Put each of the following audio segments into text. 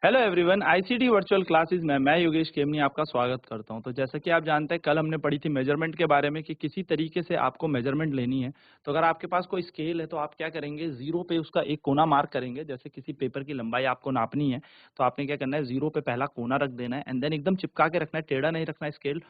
Hello everyone, ICT virtual classes में मैं योगेश केमनी आपका स्वागत करता हूं। तो जैसा कि आप जानते हैं, कल हमने पढ़ी थी मेजरमेंट के बारे में कि किसी तरीके से आपको मेजरमेंट लेनी है। तो अगर आपके पास कोई स्केल है तो आप क्या करेंगे, जीरो पे उसका एक कोना मार्क करेंगे। जैसे किसी पेपर की लंबाई आपको नापनी है तो आपने क्या करना है, जीरो पे पहला कोना रख देना है एंड देन एकदम चिपका के रखना है, टेढ़ा नहीं रखना है स्केल।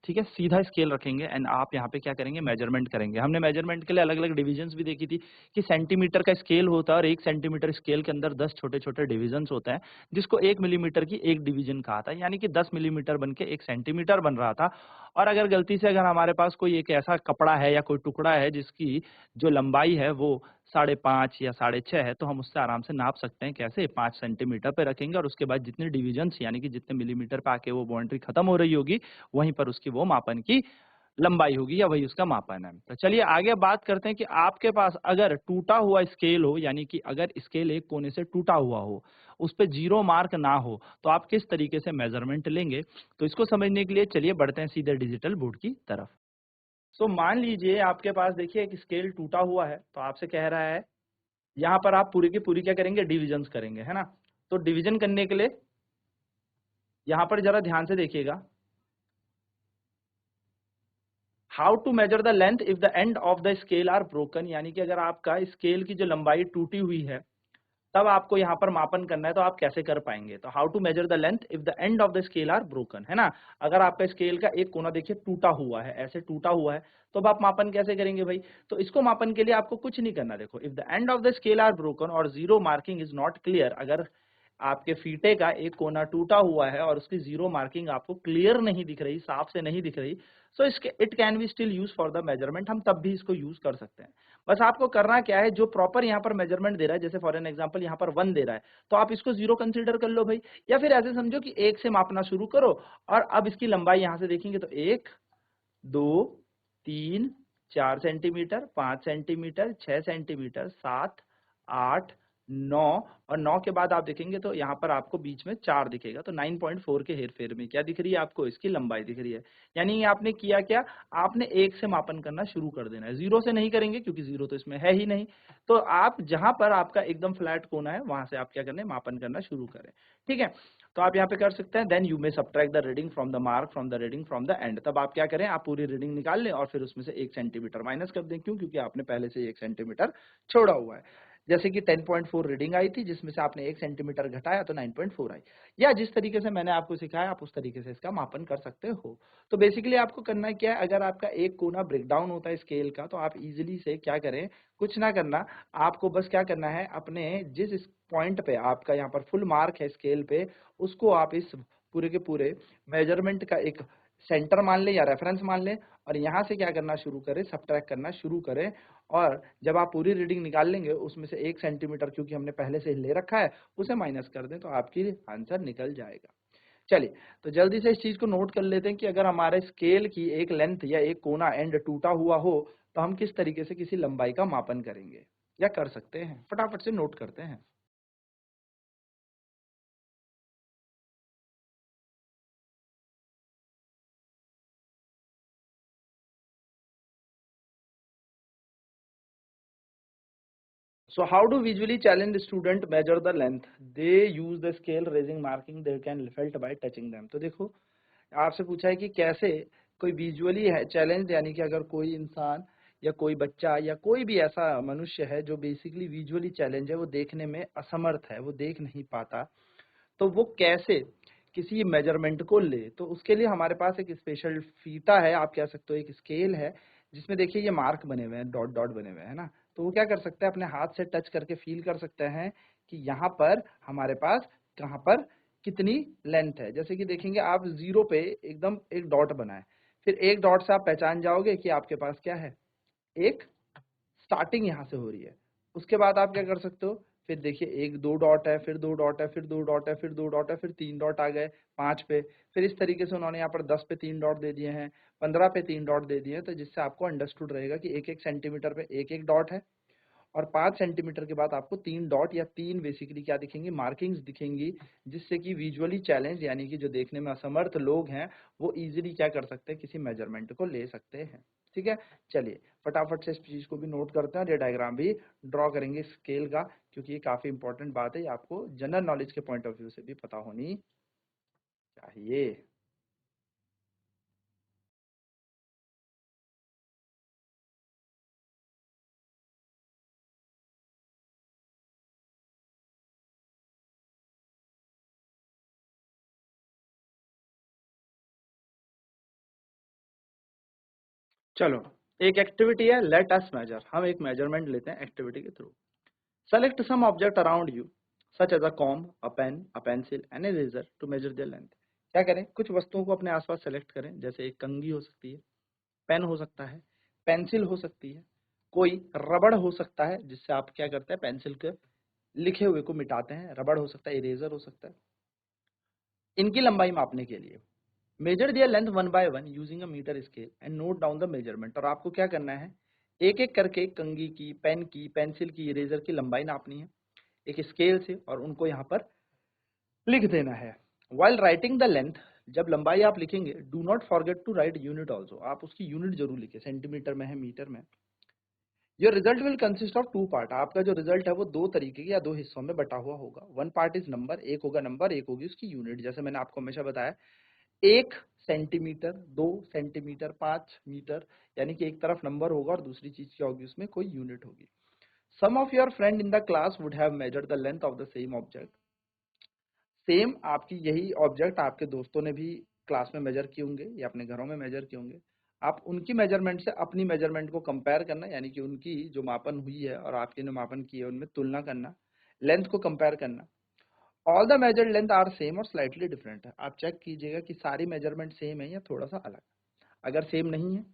ठीक है, सीधा स्केल रखेंगे एंड आप यहाँ पे क्या करेंगे, मेजरमेंट करेंगे। हमने मेजरमेंट के लिए अलग अलग डिविजन्स भी देखी थी कि सेंटीमीटर का स्केल होता है और 1 सेंटीमीटर स्केल के अंदर 10 छोटे छोटे डिविजन्स होते हैं, जिसको 1 मिलीमीटर की एक डिवीजन कहा था, यानी कि 10 मिलीमीटर बन के 1 सेंटीमीटर बन रहा था। और अगर गलती से अगर हमारे पास कोई एक ऐसा कपड़ा है या कोई टुकड़ा है जिसकी जो लंबाई है वो 5.5 या 6.5 है, तो हम उससे आराम से नाप सकते हैं। कैसे? 5 सेंटीमीटर पे रखेंगे और उसके बाद जितने डिविजन्स यानी कि जितने मिलीमीटर पे आके वो बाउंड्री खत्म हो रही होगी, वहीं पर उसकी वो मापन की लंबाई होगी या वही उसका मापन है। तो चलिए आगे बात करते हैं कि आपके पास अगर टूटा हुआ स्केल हो, यानी कि अगर स्केल एक कोने से टूटा हुआ हो, उस पे जीरो मार्क ना हो, तो आप किस तरीके से मेजरमेंट लेंगे। तो इसको समझने के लिए चलिए बढ़ते हैं सीधे डिजिटल बोर्ड की तरफ। सो मान लीजिए आपके पास देखिए एक स्केल टूटा हुआ है, तो आपसे कह रहा है यहाँ पर आप पूरी की पूरी क्या करेंगे, डिविजन्स करेंगे, है ना। तो डिवीजन करने के लिए यहाँ पर जरा ध्यान से देखिएगा, how to measure the length if the end of the scale are broken, यानी कि अगर आपका स्केल की जो लंबाई टूटी हुई है तब आपको यहाँ पर मापन करना है, तो आप कैसे कर पाएंगे। तो how to measure the length if the end of the scale are broken, है ना। अगर आपका स्केल का एक कोना देखिए टूटा हुआ है, ऐसे टूटा हुआ है, तो अब आप मापन कैसे करेंगे भाई। तो इसको मापन के लिए आपको कुछ नहीं करना। देखो, if the end of the scale are broken और zero marking is not clear, अगर आपके फीते का एक कोना टूटा हुआ है और उसकी जीरो मार्किंग आपको क्लियर नहीं दिख रही, साफ से नहीं दिख रही, सो इसके it can be still use for the measurement, हम तब भी इसको यूज कर सकते हैं। बस आपको करना क्या है, जो प्रॉपर यहाँ पर मेजरमेंट दे रहा है, जैसे फॉर एन एग्जांपल यहाँ पर 1 दे रहा है, तो आप इसको 0 कंसीडर कर लो भाई, या फिर ऐसे समझो कि 1 से मापना शुरू करो और अब इसकी लंबाई यहाँ से देखेंगे तो 1, 2, 3, 4 सेंटीमीटर, 5 सेंटीमीटर, 6 सेंटीमीटर, 7, 8, 9, और 9 के बाद आप देखेंगे तो यहाँ पर आपको बीच में 4 दिखेगा, तो 9.4 के हेरफेर में क्या दिख रही है आपको, इसकी लंबाई दिख रही है। यानी आपने किया क्या, आपने 1 से मापन करना शुरू कर देना है, 0 से नहीं करेंगे क्योंकि 0 तो इसमें है ही नहीं। तो आप जहां पर आपका एकदम फ्लैट कोना है वहां से आप क्या करने, मापन करना शुरू करें। ठीक है, तो आप यहाँ पे कर सकते हैं, then you may subtract the reading from the mark from the reading from the end. तब आप क्या करें, आप पूरी रीडिंग निकाल लें और फिर उसमें से 1 सेंटीमीटर माइनस कर दें। क्यों? क्योंकि आपने पहले से 1 सेंटीमीटर छोड़ा हुआ है। जैसे कि 10.4 रीडिंग आई थी, जिसमें से आपने 1 सेंटीमीटर घटाया तो 9.4 आई, या जिस तरीके से मैंने आपको सिखाया आप उस तरीके से इसका मापन कर सकते हो। तो बेसिकली आपको करना क्या है, अगर आपका एक कोना ब्रेकडाउन होता है स्केल का, तो आप इजीली से क्या करें, कुछ ना करना, आपको बस क्या करना है, अपने जिस पॉइंट पे आपका यहाँ पर फुल मार्क है स्केल पे, उसको आप इस पूरे के पूरे मेजरमेंट का एक सेंटर मान लें या रेफरेंस मान लें, और यहाँ से क्या करना शुरू करें, सब्ट्रैक्ट करना शुरू करें। और जब आप पूरी रीडिंग निकाल लेंगे, उसमें से 1 सेंटीमीटर क्योंकि हमने पहले से ही ले रखा है, उसे माइनस कर दें तो आपकी आंसर निकल जाएगा। चलिए, तो जल्दी से इस चीज को नोट कर लेते हैं कि अगर हमारे स्केल की एक लेंथ या एक कोना एंड टूटा हुआ हो, तो हम किस तरीके से किसी लंबाई का मापन करेंगे या कर सकते हैं। फटाफट से नोट करते हैं। So how do visually challenged student measure the length? They use the scale raising marking they can felt by touching them. तो देखो, आपसे पूछा है कि कैसे कोई विजुअली है चैलेंज, यानी कि अगर कोई इंसान या कोई बच्चा या कोई भी ऐसा मनुष्य है जो बेसिकली विजुअली चैलेंज है, वो देखने में असमर्थ है, वो देख नहीं पाता, तो वो कैसे किसी मेजरमेंट को ले। तो उसके लिए हमारे पास एक स्पेशल फीता है, आप कह सकते हो एक स्केल है, जिसमें देखिए ये मार्क बने हुए हैं, डॉट डॉट बने हुए हैं ना। तो वो क्या कर सकता है, अपने हाथ से टच करके फील कर सकते हैं कि यहाँ पर हमारे पास कहाँ पर कितनी लेंथ है। जैसे कि देखेंगे आप, जीरो पे एकदम एक डॉट बना है, फिर एक डॉट से आप पहचान जाओगे कि आपके पास क्या है, एक स्टार्टिंग यहाँ से हो रही है। उसके बाद आप क्या कर सकते हो, फिर देखिए एक दो डॉट है, फिर दो डॉट है, फिर दो डॉट है, फिर दो डॉट है, फिर 3 डॉट आ गए 5 पे। फिर इस तरीके से उन्होंने यहाँ पर 10 पे 3 डॉट दे दिए हैं, 15 पे 3 डॉट दे दिए हैं, तो जिससे आपको अंडरस्टूड रहेगा कि एक एक सेंटीमीटर पे एक एक डॉट है। और 5 सेंटीमीटर के बाद आपको 3 डॉट या 3 बेसिकली क्या दिखेंगी, मार्किंग्स दिखेंगी, जिससे कि विजुअली चैलेंज यानी कि जो देखने में असमर्थ लोग हैं वो इजीली क्या कर सकते हैं, किसी मेजरमेंट को ले सकते हैं। ठीक है, चलिए फटाफट से इस चीज को भी नोट करते हैं और ये डायग्राम भी ड्रॉ करेंगे स्केल का, क्योंकि ये काफी इंपॉर्टेंट बात है, ये आपको जनरल नॉलेज के पॉइंट ऑफ व्यू से भी पता होनी चाहिए। चलो, एक एक्टिविटी है लेट अस मेजर, हम एक मेजरमेंट लेते हैं एक्टिविटी के थ्रू। Select some object around you such as a comb, a pen, a pencil, an eraser to measure their length. क्या करें, कुछ वस्तुओं को अपने आसपास सेलेक्ट करें, जैसे एक कंघी हो सकती है, पेन हो सकता है, पेंसिल हो सकती है, कोई रबड़ हो सकता है जिससे आप क्या करते हैं, पेंसिल के लिखे हुए को मिटाते हैं, रबड़ हो सकता है, इरेजर हो सकता है। इनकी लंबाई मापने के लिए measure their length one by one using a metre scale and note down the measurement. और आपको क्या करना है, एक एक करके कंघी की, पेन की, पेंसिल की, इरेजर की लंबाई नापनी है एक स्केल से और उनको यहाँ पर लिख देना है। वाइल राइटिंग द लेंथ, जब लंबाई आप लिखेंगे, do not forget to write unit also, आप उसकी यूनिट जरूर लिखे, सेंटीमीटर में है, मीटर में। Your result will consist of 2 part, आपका जो रिजल्ट है वो 2 तरीके के या 2 हिस्सों में बटा हुआ होगा। 1 पार्ट इज नंबर, एक होगा नंबर, एक होगी उसकी यूनिट। जैसे मैंने आपको हमेशा बताया, 1 सेंटीमीटर, 2 सेंटीमीटर, 5 मीटर, यानी कि एक तरफ नंबर होगा और दूसरी चीज क्या होगी, उसमें कोई यूनिट होगी। Some of your friend in the class would have measured the length of the same object, same आपकी यही ऑब्जेक्ट आपके दोस्तों ने भी क्लास में मेजर किए होंगे या अपने घरों में मेजर किए होंगे। आप उनकी मेजरमेंट से अपनी मेजरमेंट को कंपेयर करना, यानी कि उनकी जो मापन हुई है और आपके जो मापन की है उनमें तुलना करना, लेंथ को कंपेयर करना। All the measured length are same और स्लाइटली डिफरेंट है, आप चेक कीजिएगा कि सारी मेजरमेंट सेम है या थोड़ा सा अलग। अगर सेम नहीं है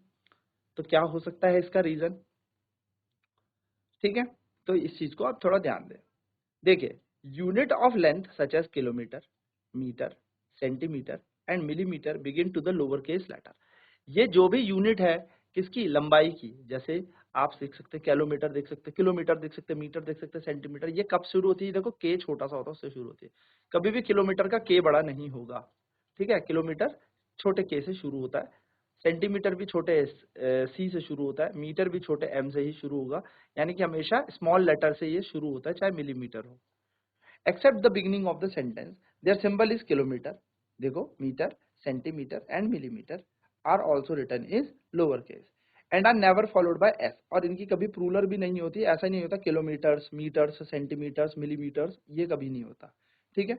तो क्या हो सकता है इसका रीजन। ठीक है, तो इस चीज को आप थोड़ा ध्यान दें। देखिए, unit of length such as kilometre, metre, centimetre and millimetre begin to the lower case letter. ये जो भी यूनिट है किसकी, लंबाई की, जैसे आप देख सकते हैं किलोमीटर, देख सकते हैं किलोमीटर, देख सकते हैं मीटर, देख सकते हैं सेंटीमीटर, ये कब शुरू होती है, देखो के छोटा सा होता है उससे शुरू होती है। कभी भी किलोमीटर का के बड़ा नहीं होगा। ठीक है, किलोमीटर छोटे के से शुरू होता है, सेंटीमीटर भी छोटे सी से शुरू होता है, मीटर भी छोटे एम से ही शुरू होगा, यानी कि हमेशा स्मॉल लेटर से ये शुरू होता है, चाहे मिलीमीटर हो। Except the beginning of the sentence, there symbol is kilometre, देखो metre, centimetre and millimetre are also written is lower case and are never followed by s, और इनकी कभी प्लूरल भी नहीं होती, ऐसा नहीं होता किलोमीटर्स, मीटर्स, सेंटीमीटर्स, मिलीमीटर्स, ये कभी नहीं होता। ठीक है,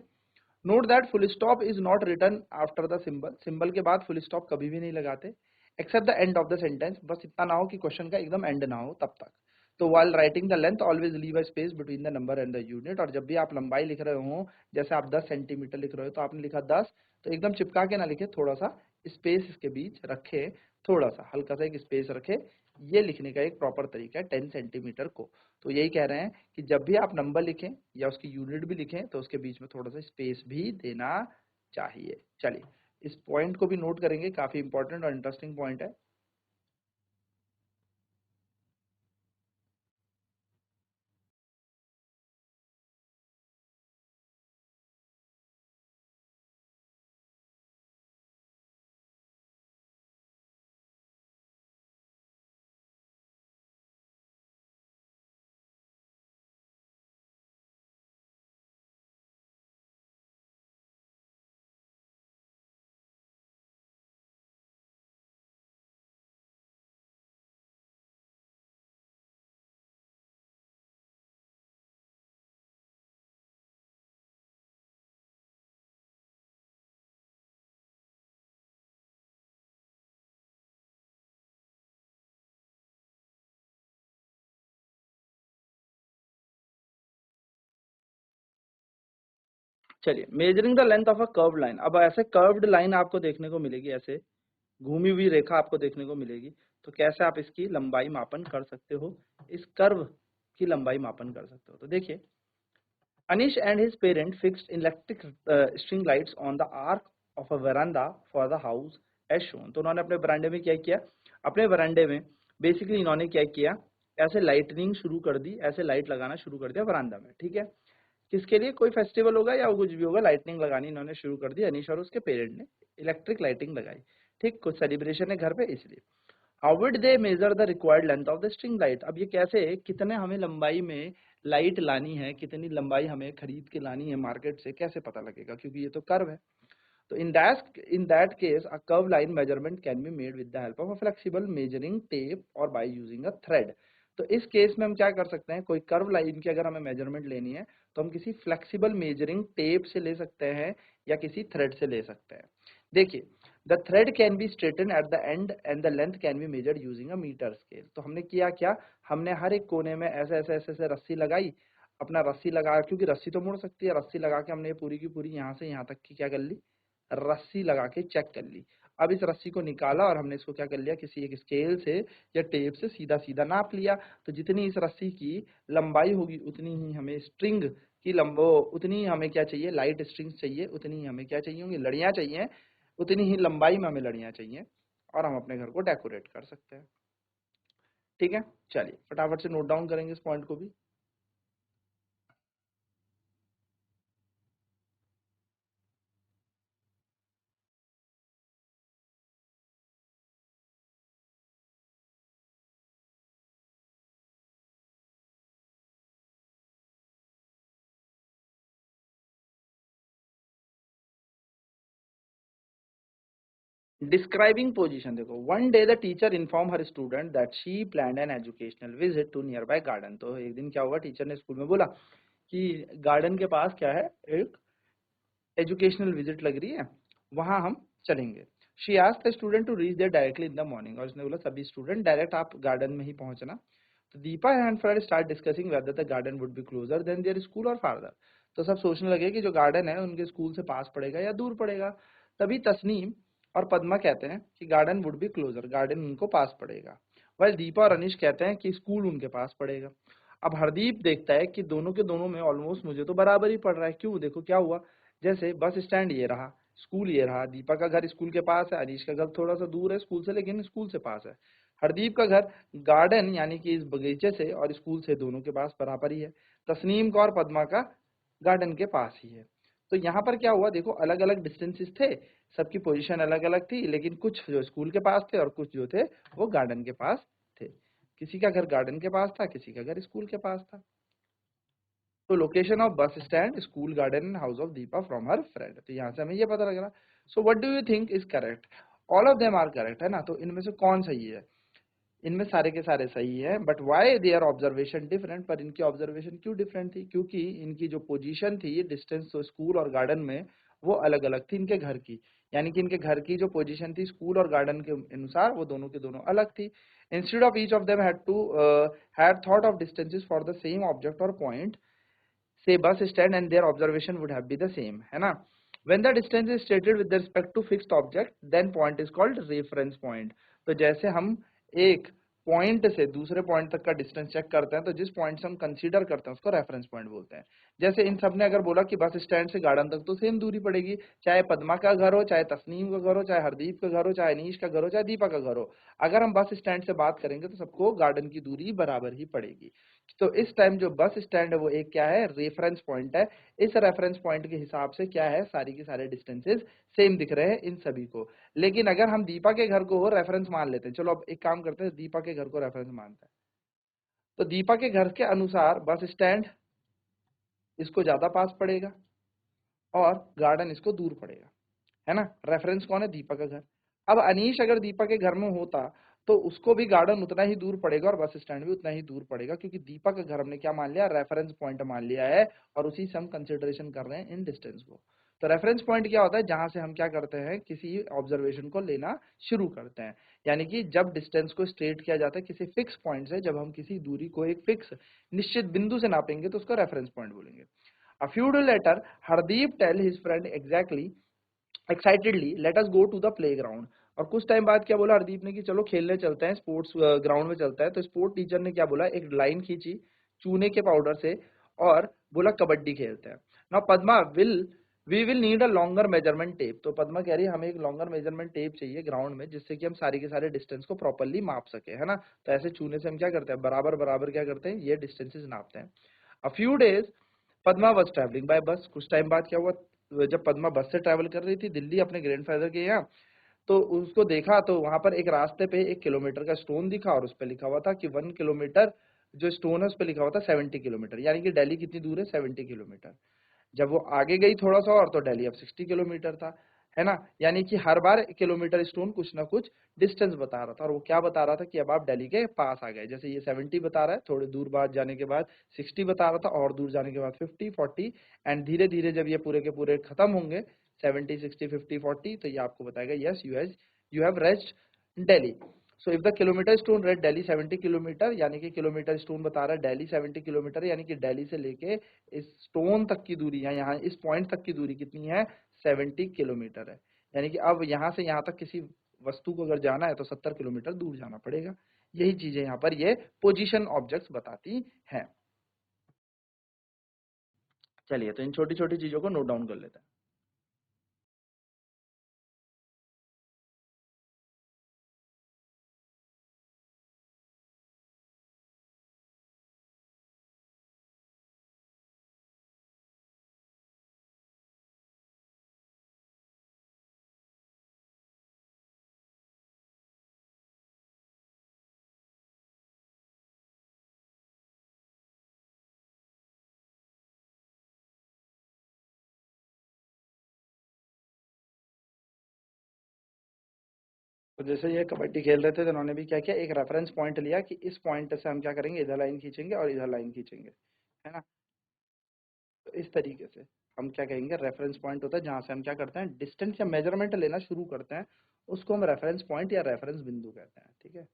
note that full stop is not written after the symbol, symbol के बाद फुल स्टॉप कभी भी नहीं लगाते, except the end of the sentence, बस इतना ना हो कि क्वेश्चन का एकदम एंड ना हो तब तक। तो while writing the length always leave a space between the number and the unit, और जब भी आप लंबाई लिख रहे हो, जैसे आप 10 सेंटीमीटर लिख रहे हो तो आपने लिखा 10, तो एकदम चिपका के ना लिखे, थोड़ा सा स्पेस इसके बीच रखे, थोड़ा सा हल्का सा एक स्पेस रखे, ये लिखने का एक प्रॉपर तरीका है 10 सेंटीमीटर को। तो यही कह रहे हैं कि जब भी आप नंबर लिखें या उसकी यूनिट भी लिखें तो उसके बीच में थोड़ा सा स्पेस भी देना चाहिए। चलिए, इस पॉइंट को भी नोट करेंगे, काफी इंपॉर्टेंट और इंटरेस्टिंग पॉइंट है। चलिए, measuring the length of a curved line, अब ऐसे कर्व्ड लाइन आपको देखने को मिलेगी, ऐसे घूमी हुई रेखा आपको देखने को मिलेगी, तो कैसे आप इसकी लंबाई मापन कर सकते हो, इस कर्व की लंबाई मापन कर सकते हो। तो देखिए, Anish and his parent fixed electric string lights on the arch of a verandah for the house as shown. तो उन्होंने अपने वरांडे में क्या किया, अपने वरांडे में बेसिकली इन्होंने क्या किया, ऐसे लाइटनिंग शुरू कर दी, ऐसे लाइट लगाना शुरू कर दिया बरामदा में, ठीक है। किसके लिए, कोई फेस्टिवल होगा या कुछ भी होगा, लाइटनिंग लगानी इन्होंने शुरू कर दी, अनीश और उसके पेरेंट ने इलेक्ट्रिक लाइटिंग लगाई, ठीक, कुछ सेलिब्रेशन है घर पे इसलिए। How would they measure the required length of the string light, अब ये कैसे, कितने हमें लंबाई में लाइट लानी है, कितनी लंबाई हमें खरीद के लानी है मार्केट से, कैसे पता लगेगा, क्योंकि ये तो कर्व है। तो in that case a curve line measurement can be made with the help of a flexible measuring tape or by using a thread। तो इस केस में हम क्या कर सकते हैं, कोई कर्व लाइन की अगर हमें मेजरमेंट लेनी है तो हम किसी फ्लेक्सिबल मेजरिंग टेप से ले सकते हैं या किसी थ्रेड से ले सकते हैं। देखिए, the thread can be straighten at the end and the length can be measured using a metre scale. तो हमने किया क्या, हमने हर एक कोने में ऐसे ऐसे ऐसे ऐसे रस्सी लगाई, अपना रस्सी लगा, क्योंकि रस्सी तो मुड़ सकती है, रस्सी लगा के हमने ये पूरी की पूरी यहाँ से यहाँ तक की क्या कर ली, रस्सी लगा के चेक कर ली। अब इस रस्सी को निकाला और हमने इसको क्या कर लिया, किसी एक स्केल से या टेप से सीधा सीधा नाप लिया। तो जितनी इस रस्सी की लंबाई होगी उतनी ही हमें स्ट्रिंग की लंबो, उतनी ही हमें क्या चाहिए, लाइट स्ट्रिंग्स चाहिए, उतनी ही हमें क्या चाहिए होंगी, लड़ियां चाहिए, उतनी ही लंबाई में हमें लड़ियां चाहिए, और हम अपने घर को डेकोरेट कर सकते हैं। ठीक है, चलिए फटाफट से नोट डाउन करेंगे इस पॉइंट को भी। डिस्क्राइबिंग पोजीशन देखो, one day the teacher inform her student that she planned an educational visit to nearby garden. तो एक दिन क्या हुआ, टीचर ने स्कूल में बोला कि गार्डन के पास क्या है, एक एजुकेशनल विजिट लग रही है, वहां हम चलेंगे। She asked the student to reach there directly in the morning, और उसने बोला सभी स्टूडेंट डायरेक्ट आप गार्डन में ही पहुंचना। तो Deepa and friend start discussing whether the garden would be closer than their school और फार्दर। तो सब सोचने लगे कि जो गार्डन है उनके स्कूल से पास पड़ेगा या दूर पड़ेगा। तभी तस्नीम और पद्मा कहते हैं कि garden would be closure, garden उनको पास पड़ेगा। वही दीपा और अनिश कहते हैं कि स्कूल उनके पास पड़ेगा। अब हरदीप देखता है कि दोनों के दोनों में ऑलमोस्ट मुझे तो बराबर ही पड़ रहा है, क्यों, देखो क्या हुआ, जैसे बस स्टैंड ये रहा, स्कूल ये रहा, दीपा का घर स्कूल के पास है, अनीश का घर थोड़ा सा दूर है स्कूल से लेकिन स्कूल से पास है। हरदीप का घर गार्डन यानी कि इस बगीचे से और स्कूल से दोनों के पास बराबर ही है। तस्नीम का और पद्मा का गार्डन के पास ही है। तो यहाँ पर क्या हुआ, देखो अलग अलग डिस्टेंसेस थे, सबकी पोजीशन अलग अलग थी, लेकिन कुछ जो स्कूल के पास थे और कुछ जो थे वो गार्डन के पास थे। किसी का घर गार्डन के पास था, किसी का घर स्कूल के पास था। तो location of bus stand, school, garden and house of Deepa from her friend. तो यहाँ से हमें ये पता लग रहा। So what do you think is correct, all of them are correct, है ना। तो इनमें से कौन सही है, इनमें सारे के सारे सही है, but why their observation different, पर इनकी ऑब्जर्वेशन क्यों डिफरेंट थी, क्योंकि इनकी जो पोजीशन थी, डिस्टेंस तो स्कूल और गार्डन में वो अलग अलग थी इनके घर की। यानी कि इनके घर की जो पोजीशन थी स्कूल और गार्डन के अनुसार वो दोनों के दोनों अलग थी। Instead of each of them had thought of distances for the same object और point, say bus stand, and their observation would have been the same, है ना। when the distance is stated with respect to fixed object, then point is called reference point। तो जैसे हम एक point से दूसरे point तक का डिस्टेंस चेक करते हैं तो जिस पॉइंट से हम कंसीडर करते हैं उसको रेफरेंस पॉइंट बोलते हैं। जैसे इन सब ने अगर बोला कि बस स्टैंड से गार्डन तक तो सेम दूरी पड़ेगी, चाहे पद्मा का घर हो, चाहे तस्नीम का घर हो, चाहे हरदीप का घर हो, चाहे अनीश का घर हो, चाहे दीपा का घर हो, अगर हम बस स्टैंड से बात करेंगे तो सबको गार्डन की दूरी बराबर ही पड़ेगी। तो इस टाइम जो बस स्टैंड है वो एक क्या है, रेफरेंस पॉइंट है। इस रेफरेंस पॉइंट के हिसाब से क्या है, सारी के सारे डिस्टेंसेस सेम दिख रहे हैं इन सभी को। लेकिन अगर हम दीपा के घर को रेफरेंस मान लेते हैं, चलो अब एक काम करते हैं, दीपा के घर को रेफरेंस मानते हैं, तो दीपा के घर के अनुसार बस स्टैंड इसको ज्यादा पास पड़ेगा और गार्डन इसको दूर पड़ेगा, है ना। रेफरेंस कौन है, दीपा का घर। अब अनीश अगर दीपा के घर में होता तो उसको भी गार्डन उतना ही दूर पड़ेगा और बस स्टैंड भी उतना ही दूर पड़ेगा, क्योंकि दीपा का घर हमने क्या मान लिया, रेफरेंस पॉइंट मान लिया है, और उसी से हम कंसिडरेशन कर रहे हैं इन डिस्टेंस को। तो रेफरेंस पॉइंट क्या होता है, जहां से हम क्या करते हैं, किसी ऑब्जर्वेशन को लेना शुरू करते हैं। यानी कि जब डिस्टेंस को स्ट्रेट किया जाता है किसी फिक्स पॉइंट से, जब हम किसी दूरी को एक फिक्स निश्चित बिंदु से नापेंगे तो उसको रेफरेंस पॉइंट बोलेंगे। A few days later, Hardeep tell his friend exactly excitedly, let us go to the playground। और कुछ टाइम बाद क्या बोला हरदीप ने कि चलो खेलने चलते हैं, स्पोर्ट्स ग्राउंड में चलता है। तो स्पोर्ट टीचर ने क्या बोला, एक लाइन खींची चूने के पाउडर से और बोला कबड्डी खेलते हैं। Now Padma will we will need a longer measurement tape. तो पद्मा कह रही है हमें एक लॉन्गर मेजरमेंट टेप चाहिए ग्राउंड में, जिससे कि हम सारे के सारे डिस्टेंस को प्रॉपरली माप सके, है ना। तो ऐसे छूने से हम क्या करते हैं, बराबर बराबर क्या करते हैं, ये डिस्टेंसेस नापते हैं। A few days Padma was travelling bye बस। कुछ टाइम बाद क्या हुआ, जब पद्मा बस से ट्रैवल कर रही थी दिल्ली अपने ग्रैंडफादर के यहाँ, तो उसको देखा तो वहां पर एक रास्ते पे 1 किलोमीटर का स्टोन दिखा और उस पर लिखा हुआ था कि 1 किलोमीटर, जो स्टोन है उस पर लिखा हुआ था 70 किलोमीटर, यानी कि दिल्ली कितनी दूर है, 70 किलोमीटर। जब वो आगे गई थोड़ा सा और तो दिल्ली अब 60 किलोमीटर था, है ना। यानी कि हर बार किलोमीटर स्टोन कुछ ना कुछ डिस्टेंस बता रहा था, और वो क्या बता रहा था कि अब आप दिल्ली के पास आ गए। जैसे ये 70 बता रहा है, थोड़ी दूर बाद जाने के बाद 60 बता रहा था, और दूर जाने के बाद 50, 40, एंड धीरे धीरे जब ये पूरे के पूरे खत्म होंगे 70, 60, 50, 40, तो ये आपको बताएगा yes you have reached Delhi. So if the kilometre stone read Delhi 70 kilometre, यानी कि किलोमीटर स्टोन बता रहा है दिल्ली 70 किलोमीटर, यानी कि दिल्ली से लेके इस स्टोन तक की दूरी है, यहाँ इस पॉइंट तक की दूरी कितनी है, 70 किलोमीटर है। यानी कि अब यहाँ से यहाँ तक किसी वस्तु को अगर जाना है तो 70 किलोमीटर दूर जाना पड़ेगा। यही चीजें यहाँ पर ये पोजीशन ऑब्जेक्ट्स बताती हैं। चलिए, तो इन छोटी छोटी चीजों को नोट डाउन कर लेते हैं। तो जैसे ये कबड्डी खेल रहे थे तो उन्होंने भी क्या किया, एक रेफरेंस पॉइंट लिया कि इस पॉइंट से हम क्या करेंगे, इधर लाइन खींचेंगे और इधर लाइन खींचेंगे, है ना। तो इस तरीके से हम क्या कहेंगे, रेफरेंस पॉइंट होता है जहां से हम क्या करते हैं, डिस्टेंस या मेजरमेंट लेना शुरू करते हैं, उसको हम रेफरेंस पॉइंट या रेफरेंस बिंदु कहते हैं, ठीक है।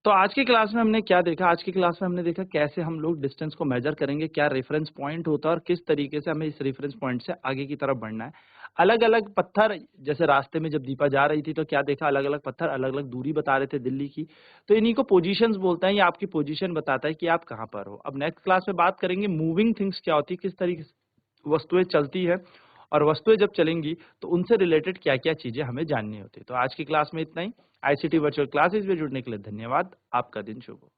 तो आज की क्लास में हमने क्या देखा, आज की क्लास में हमने देखा कैसे हम लोग डिस्टेंस को मेजर करेंगे, क्या रेफरेंस पॉइंट होता है और किस तरीके से हमें इस रेफरेंस पॉइंट से आगे की तरफ बढ़ना है। अलग अलग पत्थर, जैसे रास्ते में जब दीपा जा रही थी तो क्या देखा, अलग अलग पत्थर अलग अलग दूरी बता रहे थे दिल्ली की, तो इन्हीं को पोजीशंस बोलते हैं। ये आपकी पोजीशन बताता है कि आप कहाँ पर हो। अब नेक्स्ट क्लास में बात करेंगे मूविंग थिंग्स क्या होती है, किस तरीके से वस्तुएं चलती है, और वस्तुएं जब चलेंगी तो उनसे रिलेटेड क्या क्या चीजें हमें जाननी होती है। तो आज की क्लास में इतना ही। आईसीटी वर्चुअल क्लासेस में जुड़ने के लिए धन्यवाद। आपका दिन शुभ हो।